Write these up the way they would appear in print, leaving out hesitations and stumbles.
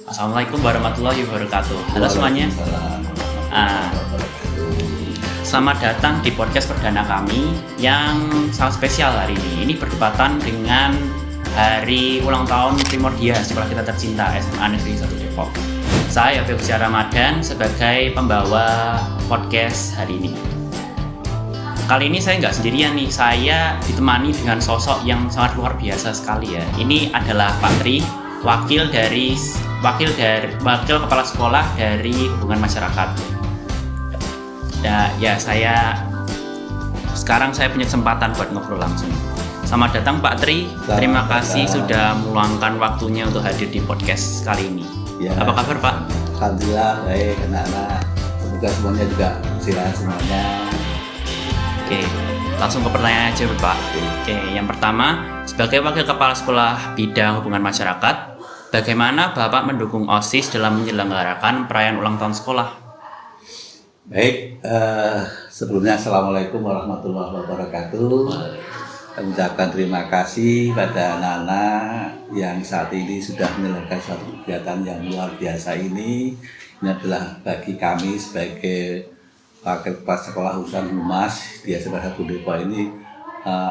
Assalamualaikum warahmatullahi wabarakatuh. Halo semuanya. Ah, Selamat datang di podcast perdana kami yang sangat spesial hari ini. Ini berdepatan dengan hari ulang tahun Primordia Sekolah Kita Tercinta SMA Negeri 1 Depok. Saya Yofi Ramadan sebagai pembawa podcast hari ini. Kali ini saya nggak sendirian nih, saya ditemani dengan sosok yang sangat luar biasa sekali ya. Ini adalah Pak Tri, wakil kepala sekolah dari hubungan masyarakat. Sekarang saya punya kesempatan buat ngobrol langsung. Selamat datang Pak Tri. Terima kasih sudah meluangkan waktunya untuk hadir di podcast kali ini. Ya, apa kabar Pak? Alhamdulillah baik anak-anak. Semoga semuanya juga sehat semuanya. Oke, langsung ke pertanyaan aja Pak. Oke, yang pertama, sebagai wakil kepala sekolah bidang hubungan masyarakat, bagaimana Bapak mendukung OSIS dalam menyelenggarakan perayaan ulang tahun sekolah? Baik, sebelumnya Assalamualaikum warahmatullahi wabarakatuh. Kami ucapkan terima kasih pada anak-anak yang saat ini sudah menyelenggarakan suatu kegiatan yang luar biasa ini. Ini adalah bagi kami sebagai wakil kepala sekolah urusan humas di SMA 1 Depok ini,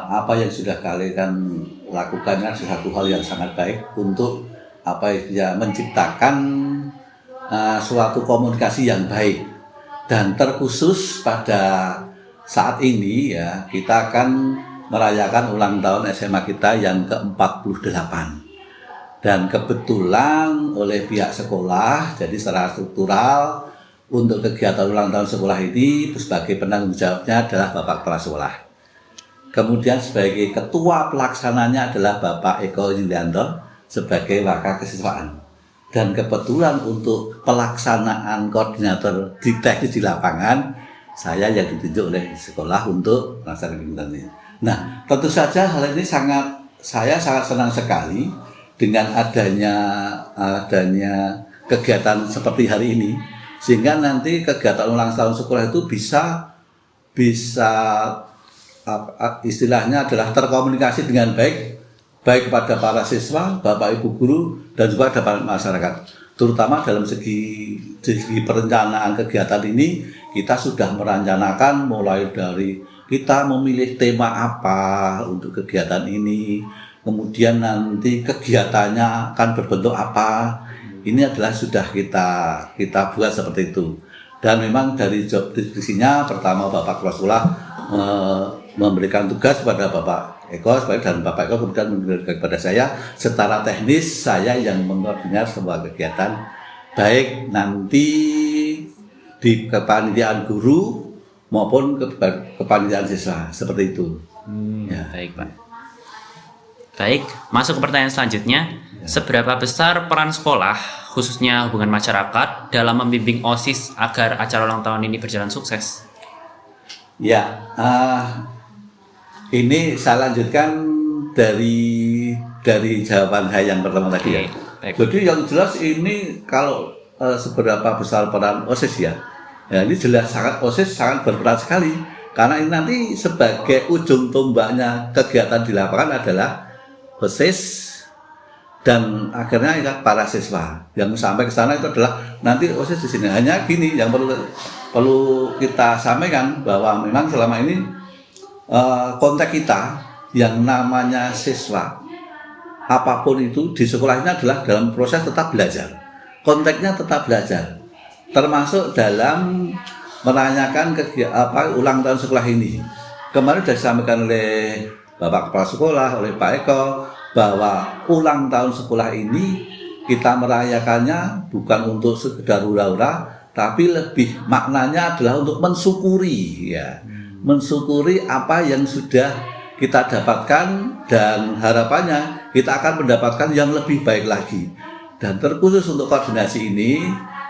apa yang sudah kalian lakukan adalah satu hal yang sangat baik untuk menciptakan suatu komunikasi yang baik. Dan terkhusus pada saat ini ya, kita akan merayakan ulang tahun SMA kita yang ke-48. Dan kebetulan oleh pihak sekolah, jadi secara struktural untuk kegiatan ulang tahun sekolah ini sebagai penanggung jawabnya adalah Bapak Kepala Sekolah. Kemudian sebagai ketua pelaksananya adalah Bapak Eko Yindianto sebagai wakil kesiswaan. Dan kebetulan untuk pelaksanaan koordinator di teknis di lapangan, saya yang ditunjuk oleh sekolah untuk melaksanakan kegiatan ini. Nah, tentu saja hal ini saya sangat senang sekali dengan adanya kegiatan seperti hari ini, sehingga nanti kegiatan ulang tahun sekolah itu bisa istilahnya adalah terkomunikasi dengan baik kepada para siswa, Bapak Ibu guru, dan juga kepada masyarakat. Terutama dalam segi perencanaan kegiatan ini, kita sudah merencanakan mulai dari kita memilih tema apa untuk kegiatan ini, kemudian nanti kegiatannya akan berbentuk apa. Ini adalah sudah kita buat seperti itu. Dan memang dari job deskripsinya, pertama Bapak Kepala Sekolah memberikan tugas kepada Bapak Eko dan Bapak Eko kemudian memberikan kepada saya. Secara teknis saya yang mengkoordinir semua kegiatan, baik nanti di kepanitiaan guru maupun kepanitiaan siswa, seperti itu. Ya. Baik Pak. Baik, masuk ke pertanyaan selanjutnya. Ya. Seberapa besar peran sekolah, khususnya hubungan masyarakat, dalam membimbing OSIS agar acara ulang tahun ini berjalan sukses? Ya, ini saya lanjutkan dari jawaban saya yang pertama tadi ya. Baik. Jadi yang jelas ini kalau seberapa besar peran OSIS ya, ini jelas OSIS sangat berperan sekali, karena ini nanti sebagai ujung tombaknya kegiatan di lapangan adalah OSIS dan akhirnya para siswa yang sampai ke sana itu adalah nanti OSIS di sini. Hanya gini yang perlu kita sampaikan bahwa memang selama ini konteks kita yang namanya siswa apapun itu di sekolah ini adalah dalam proses tetap belajar. Konteksnya tetap belajar, termasuk dalam merayakan ulang tahun sekolah ini. Kemarin sudah disampaikan oleh Bapak Kepala Sekolah, oleh Pak Eko, bahwa ulang tahun sekolah ini kita merayakannya bukan untuk sekedar hura-hura, tapi lebih maknanya adalah untuk mensyukuri ya. Mensyukuri apa yang sudah kita dapatkan dan harapannya kita akan mendapatkan yang lebih baik lagi. Dan terkhusus untuk koordinasi ini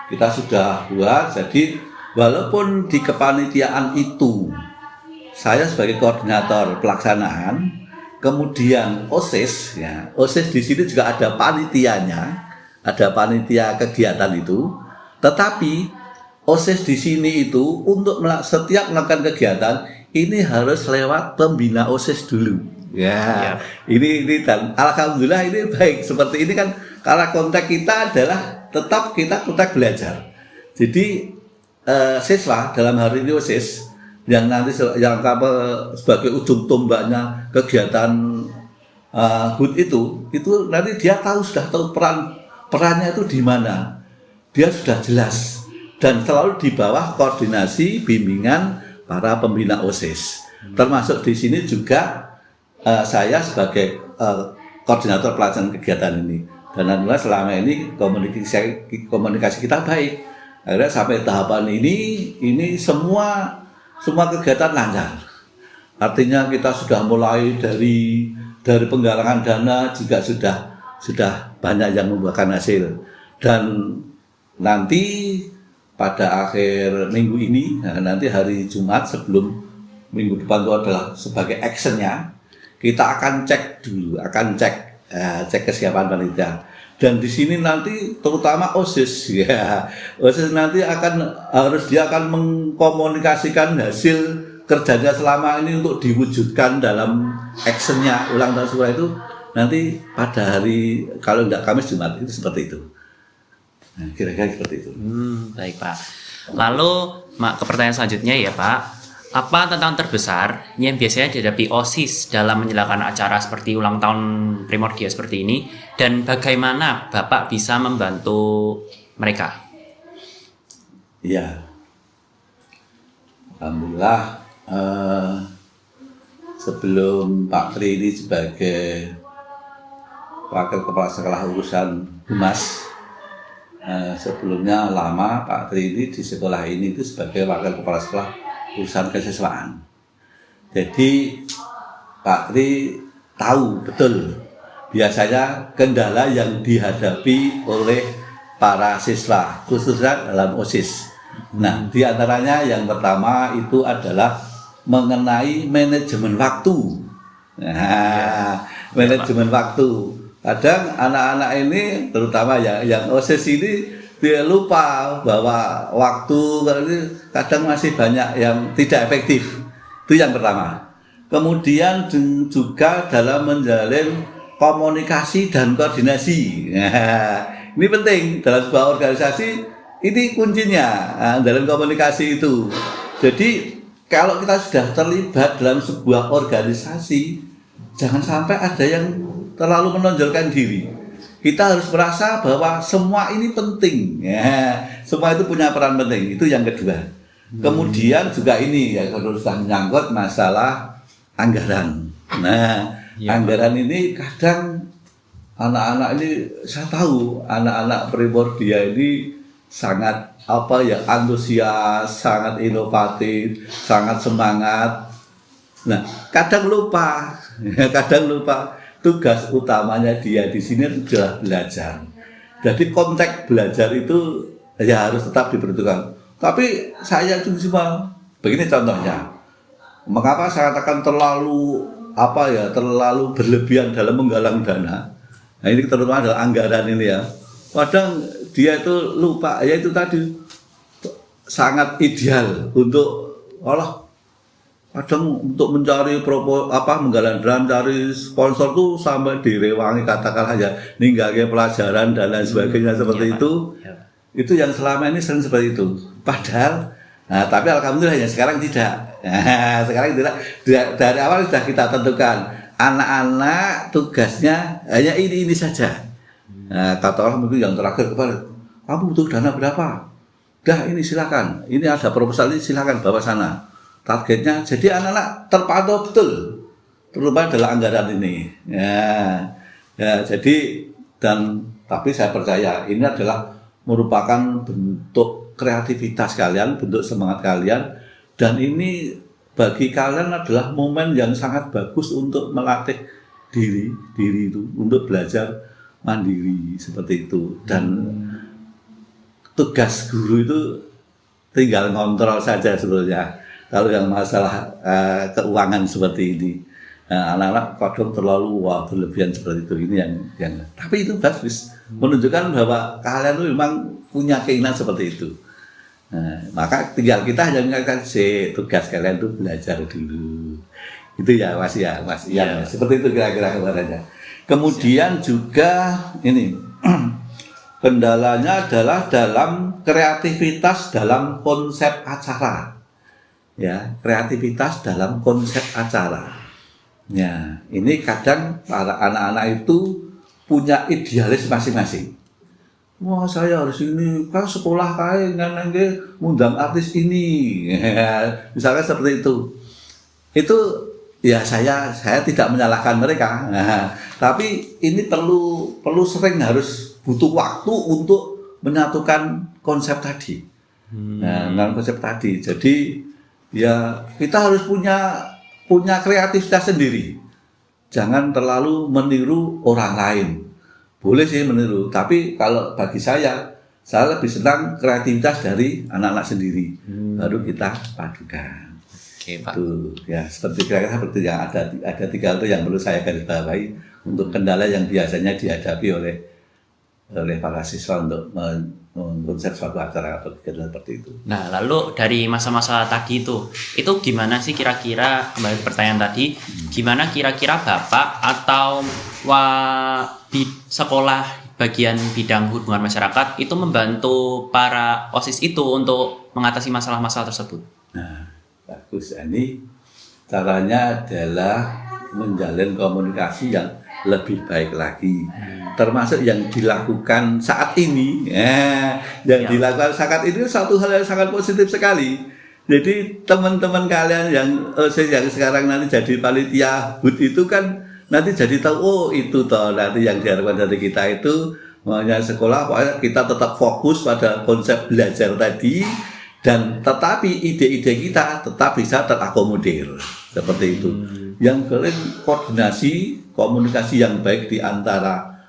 kita sudah buat, jadi walaupun di kepanitiaan itu saya sebagai koordinator pelaksanaan, kemudian OSIS ya, OSIS di sini juga ada panitianya, ada panitia kegiatan itu, tetapi OSIS di sini itu untuk setiap melakukan kegiatan ini harus lewat pembina OSIS dulu. Ya, ini dan alhamdulillah ini baik seperti ini kan, karena konteks kita adalah tetap kita belajar. Jadi siswa dalam hari ini OSIS yang nanti yang sebagai ujung tombaknya kegiatan HUT itu nanti dia sudah tahu perannya itu di mana, dia sudah jelas dan selalu di bawah koordinasi bimbingan para pembina OSIS. Termasuk di sini juga saya sebagai koordinator pelaksanaan kegiatan ini, dan alhamdulillah selama ini komunikasi kita baik. Akhirnya sampai tahapan ini semua kegiatan lancar. Artinya kita sudah mulai dari penggalangan dana juga sudah banyak yang membuahkan hasil, dan nanti pada akhir minggu ini, nanti hari Jumat sebelum minggu depan itu adalah sebagai actionnya, kita akan cek kesiapan panitia. Dan di sini nanti terutama OSIS OSIS nanti dia akan mengkomunikasikan hasil kerjanya selama ini untuk diwujudkan dalam actionnya ulang tahun sekolah itu nanti pada hari, kalau tidak Kamis, Jumat, itu seperti itu. Nah, kira-kira seperti itu. Baik Pak. Lalu ke pertanyaan selanjutnya ya Pak, apa tantangan terbesar yang biasanya dihadapi OSIS dalam menyelenggarakan acara seperti ulang tahun Primordia seperti ini, dan bagaimana Bapak bisa membantu mereka? Iya, alhamdulillah sebelum Pak Tri ini sebagai Wakil Kepala Sekolah Urusan Humas, sebelumnya lama Pak Tri ini di sekolah ini itu sebagai Wakil Kepala Sekolah Urusan Kesiswaan. Jadi Pak Tri tahu betul biasanya kendala yang dihadapi oleh para siswa khususnya dalam OSIS. Nah, di antaranya yang pertama itu adalah mengenai manajemen waktu. Nah, manajemen waktu. Kadang anak-anak ini, terutama yang OSIS ini, dia lupa bahwa waktu kadang masih banyak yang tidak efektif. Itu yang pertama. Kemudian juga dalam menjalin komunikasi dan koordinasi. Nah, ini penting dalam sebuah organisasi, ini kuncinya dalam komunikasi itu. Jadi kalau kita sudah terlibat dalam sebuah organisasi, jangan sampai ada yang terlalu menonjolkan diri. Kita harus merasa bahwa semua ini penting, semua itu punya peran penting. Itu yang kedua. Kemudian juga ini ya, kalau sudah menyangkut masalah anggaran. Nah, anggaran ini kadang anak-anak ini, saya tahu anak-anak Primordia ini sangat antusias, sangat inovatif, sangat semangat. Nah, kadang lupa tugas utamanya dia di sini adalah belajar. Jadi konteks belajar itu ya harus tetap diperhitungkan. Tapi saya cuma begini contohnya. Mengapa saya katakan terlalu berlebihan dalam menggalang dana? Nah, ini terutama adalah anggaran ini ya. Kadang dia itu lupa, ya itu tadi sangat ideal untuk kadang untuk mencari menggalang dana, cari sponsor tuh sampai direwangi, katakan aja ninggalin pelajaran dan lain sebagainya seperti itu. Itu yang selama ini sering seperti itu. Padahal, tapi alhamdulillah ya sekarang tidak. Sekarang tidak. Dari awal sudah kita tentukan anak-anak tugasnya hanya ini saja. Kata orang itu yang terakhir kemarin, kamu butuh dana berapa? Dah ini silakan. Ini ada proposal ini silakan bawa sana. Targetnya, jadi anak-anak terpantau betul, terutama adalah anggaran ini. Tapi saya percaya ini adalah merupakan bentuk kreativitas kalian, bentuk semangat kalian, dan ini bagi kalian adalah momen yang sangat bagus untuk melatih diri itu untuk belajar mandiri seperti itu. Dan tugas guru itu tinggal ngontrol saja sebetulnya. Kalau yang masalah keuangan seperti ini, anak-anak kadang terlalu berlebihan seperti itu. Ini yang tapi itu bagus, menunjukkan bahwa kalian itu memang punya keinginan seperti itu. Maka tinggal kita hanya mengatakan tugas kalian itu belajar dulu. Itu ya Mas ya. Seperti itu kira-kira gambarannya. Kemudian juga ini Kendalanya adalah dalam kreativitas dalam konsep acara. Ya, kreativitas dalam konsep acara. Ya, ini kadang para anak-anak itu punya idealis masing-masing. Wah, saya harus ini, kan sekolah kae ngundang artis ini. Misalnya seperti itu. Itu ya saya tidak menyalahkan mereka. Nah, tapi ini perlu sering harus butuh waktu untuk menyatukan konsep tadi. Nah, dengan konsep tadi. Jadi ya kita harus punya kreativitas sendiri. Jangan terlalu meniru orang lain. Boleh sih meniru, tapi kalau bagi saya lebih senang kreativitas dari anak-anak sendiri. Baru kita padukan. Oke, Pak. Itu ya seperti seperti yang ada 3 itu yang perlu saya garis bawahi untuk kendala yang biasanya dihadapi oleh para siswa untuk mengkonsep suatu acara atau kegiatan seperti itu. Nah, lalu dari masa-masa tadi itu gimana sih kira-kira, kembali pertanyaan tadi, gimana kira-kira Bapak atau di sekolah bagian bidang hubungan masyarakat itu membantu para OSIS itu untuk mengatasi masalah-masalah tersebut? Nah, bagus. Ini caranya adalah menjalin komunikasi yang lebih baik lagi, termasuk yang dilakukan saat ini. Dilakukan saat ini satu hal yang sangat positif sekali. Jadi teman-teman kalian yang sekarang nanti jadi panitia HUT itu kan nanti jadi tahu, oh itu toh nanti yang diharapkan dari kita itu maunya sekolah, pokoknya kita tetap fokus pada konsep belajar tadi, dan tetapi ide-ide kita tetap bisa terakomodir seperti itu. Yang kalian komunikasi yang baik di antara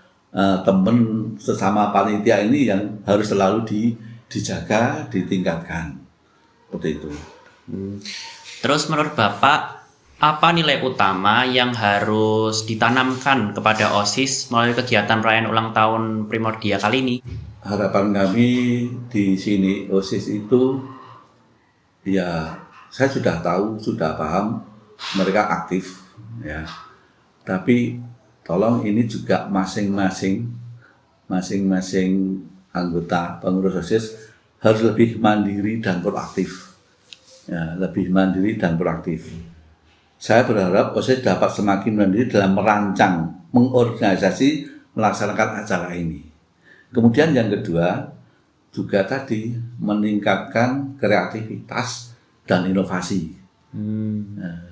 teman sesama panitia ini yang harus selalu dijaga, ditingkatkan seperti itu. Terus menurut Bapak, apa nilai utama yang harus ditanamkan kepada OSIS melalui kegiatan perayaan ulang tahun Primordia kali ini? Harapan kami di sini OSIS itu, ya saya sudah tahu, sudah paham mereka aktif, ya. Tapi tolong ini juga masing-masing anggota pengurus OSIS harus lebih mandiri dan proaktif, ya, lebih mandiri dan proaktif. Saya berharap OSIS dapat semakin mandiri dalam merancang, mengorganisasi, melaksanakan acara ini. Kemudian yang kedua, juga tadi meningkatkan kreativitas dan inovasi.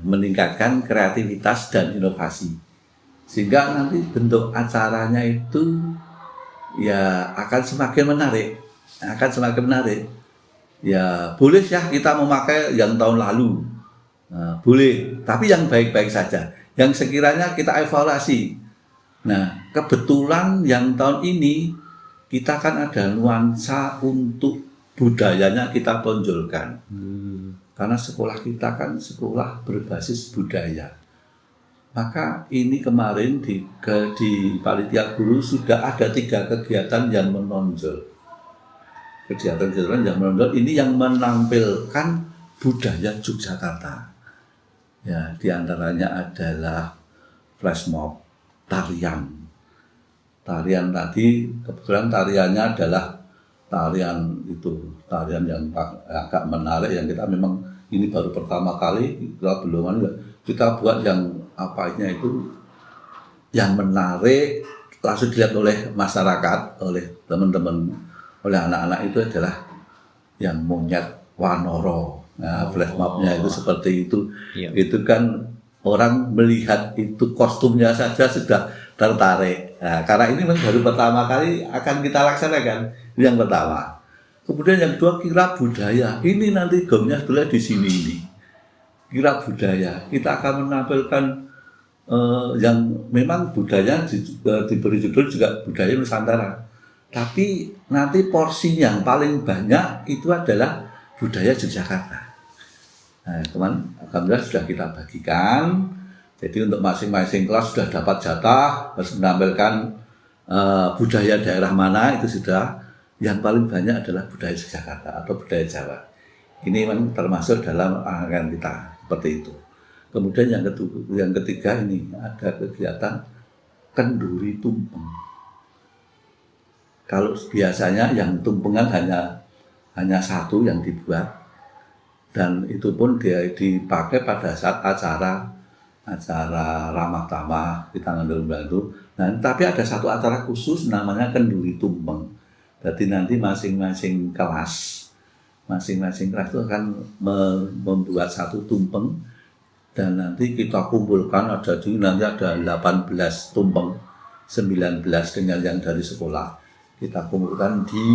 Meningkatkan kreativitas dan inovasi. Sehingga nanti bentuk acaranya itu ya akan semakin menarik. Ya boleh ya kita memakai yang tahun lalu. Boleh, tapi yang baik-baik saja, yang sekiranya kita evaluasi. Nah, kebetulan yang tahun ini kita kan ada nuansa untuk budayanya kita tonjolkan. Karena sekolah kita kan sekolah berbasis budaya. Maka ini kemarin di panitia guru sudah ada 3 kegiatan yang menonjol. Kegiatan-kegiatan yang menonjol ini yang menampilkan budaya Yogyakarta. Ya, diantaranya adalah flash mob, tarian. Tarian tadi kebetulan tariannya adalah tarian yang agak menarik, yang kita memang ini baru pertama kali, kita buat yang yang menarik, langsung dilihat oleh masyarakat, oleh teman-teman, oleh anak-anak, itu adalah yang monyet Wanoro. Nah, flash mobnya itu seperti itu. Iya. Itu kan orang melihat itu kostumnya saja sudah tertarik. Nah, karena ini memang baru pertama kali akan kita laksanakan. Ini yang pertama. Kemudian yang kedua, kirab budaya. Ini nanti gomnya sebenarnya di sini ini. Kirab budaya. Kita akan menampilkan yang memang budaya diberi judul juga budaya Nusantara. Tapi nanti porsi yang paling banyak itu adalah budaya Yogyakarta. Nah, teman, alhamdulillah sudah kita bagikan. Jadi untuk masing-masing kelas sudah dapat jatah harus menampilkan budaya daerah mana, itu sudah. Yang paling banyak adalah budaya Yogyakarta atau budaya Jawa. Ini memang termasuk dalam anggaran kita seperti itu. Kemudian yang ketiga ini ada kegiatan kenduri tumpeng. Kalau biasanya yang tumpengan hanya satu yang dibuat, dan itu pun dia dipakai pada saat acara ramah tamah kita ngambil bantu. Nah, tapi ada satu acara khusus namanya kenduri tumpeng. Jadi nanti masing-masing kelas itu akan membuat satu tumpeng, dan nanti kita kumpulkan nanti ada 18 tumpeng, 19 dengan yang dari sekolah. Kita kumpulkan di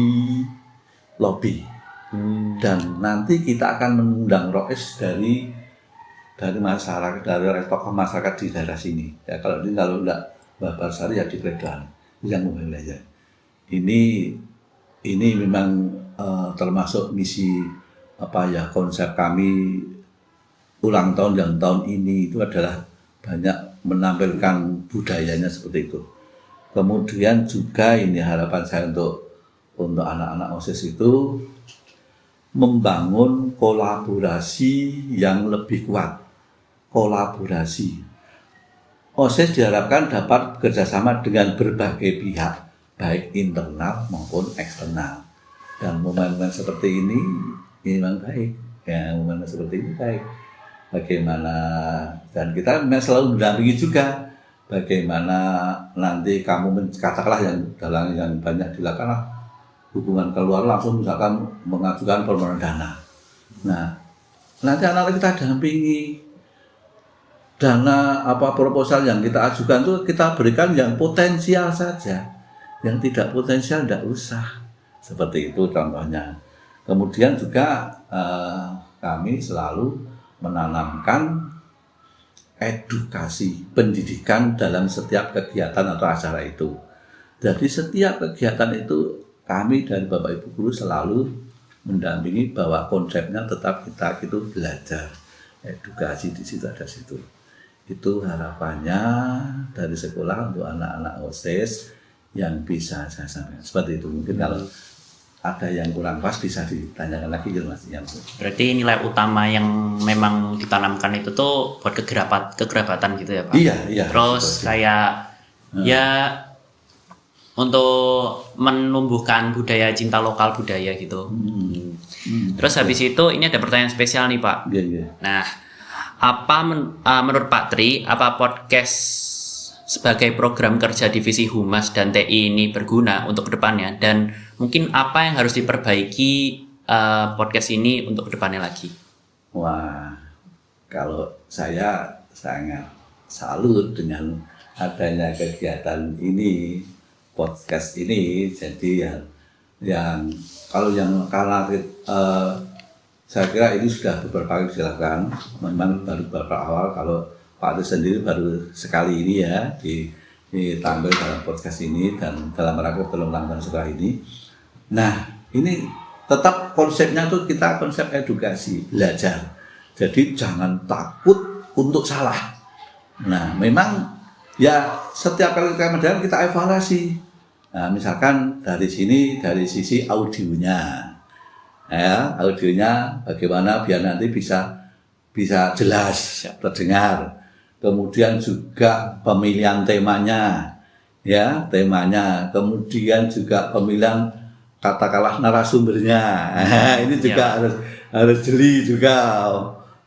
lobi. Dan nanti kita akan mengundang rois dari masyarakat, dari tokoh masyarakat di daerah sini. Ya kalau enggak Mbak Barsari ya di Kledan yang memilih. Ini memang termasuk misi konsep kami ulang tahun yang tahun ini itu adalah banyak menampilkan budayanya seperti itu. Kemudian juga ini harapan saya untuk anak-anak OSIS itu membangun kolaborasi yang lebih kuat. Kolaborasi. OSIS diharapkan dapat bekerjasama dengan berbagai pihak, baik internal maupun eksternal. Dan momen-momen seperti ini memang baik. Ya, momen seperti ini baik. Bagaimana, dan kita memang selalu mendampingi juga. Bagaimana nanti kamu katakanlah yang banyak dilakukan hubungan keluar langsung misalkan mengajukan permohonan dana. Nah, nanti anak-anak kita dampingi. Dana proposal yang kita ajukan itu kita berikan yang potensial saja, yang tidak potensial tidak usah. Seperti itu contohnya. Kemudian juga kami selalu menanamkan edukasi pendidikan dalam setiap kegiatan atau acara itu. Jadi setiap kegiatan itu kami dari Bapak Ibu guru selalu mendampingi bahwa konsepnya tetap kita itu belajar, edukasi di situ ada situ. Itu harapannya dari sekolah untuk anak-anak OSIS yang bisa saya sampaikan. Seperti itu. Mungkin kalau ada yang kurang pas bisa ditanyakan lagi gitu Mas. Berarti nilai utama yang memang ditanamkan itu tuh buat kekerabatan gitu ya Pak? Iya. Terus kayak ya untuk menumbuhkan budaya, cinta lokal budaya gitu. Terus habis itu ini ada pertanyaan spesial nih Pak. Iya. Nah, menurut Pak Tri, apa podcast sebagai program kerja divisi Humas dan TI ini berguna untuk kedepannya, dan mungkin apa yang harus diperbaiki podcast ini untuk kedepannya lagi? Wah, kalau saya sangat salut dengan adanya kegiatan ini, podcast ini. Jadi karena saya kira ini sudah beberapa kali dilakukan, memang baru beberapa awal. Kalau Pak Tri sendiri baru sekali ini ya ditampil dalam podcast ini dan dalam rangka ulang tahun sekolah ini. Nah, ini tetap konsepnya tuh kita konsep edukasi, belajar. Jadi jangan takut untuk salah. Nah, memang ya setiap kali kita evaluasi. Nah, misalkan dari sisi audionya. Ya, audionya bagaimana biar nanti bisa jelas terdengar. Kemudian juga pemilihan temanya, kemudian juga pemilihan katakanlah narasumbernya. Ini juga harus jeli juga.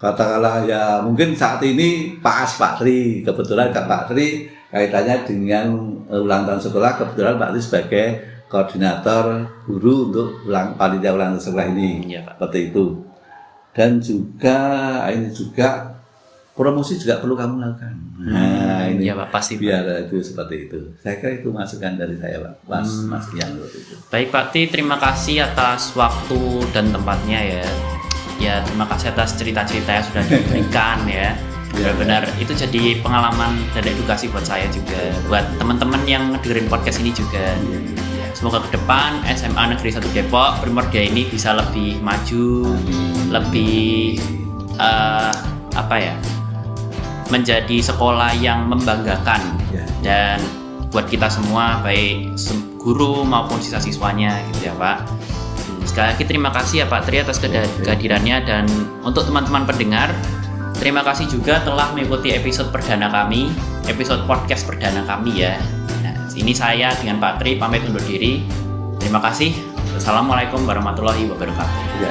Katakanlah ya mungkin saat ini Pak Tri, kebetulan Pak Tri kaitannya dengan ulang tahun sekolah, kebetulan Pak Tri sebagai koordinator guru untuk panitia ulang tahun sekolah ini, seperti itu. Dan juga promosi juga perlu kamu lakukan. Nah, ini Pak, pasti biar Pak. Itu seperti itu. Saya kira itu masukan dari saya Pak, Mas Ian. Baik Pak Tri, terima kasih atas waktu dan tempatnya ya. Ya terima kasih atas cerita-cerita yang sudah diberikan ya. Benar-benar itu jadi pengalaman dan edukasi buat saya juga, buat teman-teman yang dengerin podcast ini juga. Semoga ke depan SMA Negeri 1 Depok Primordia ini bisa lebih maju, lebih menjadi sekolah yang membanggakan dan buat kita semua, baik guru maupun siswa-siswanya gitu ya Pak. Sekali lagi terima kasih ya Pak Tri atas kehadirannya, dan untuk teman-teman pendengar, terima kasih juga telah mengikuti episode perdana kami, episode podcast perdana kami ya. Nah, ini saya dengan Pak Tri pamit undur diri. Terima kasih. Assalamualaikum warahmatullahi wabarakatuh. Ya.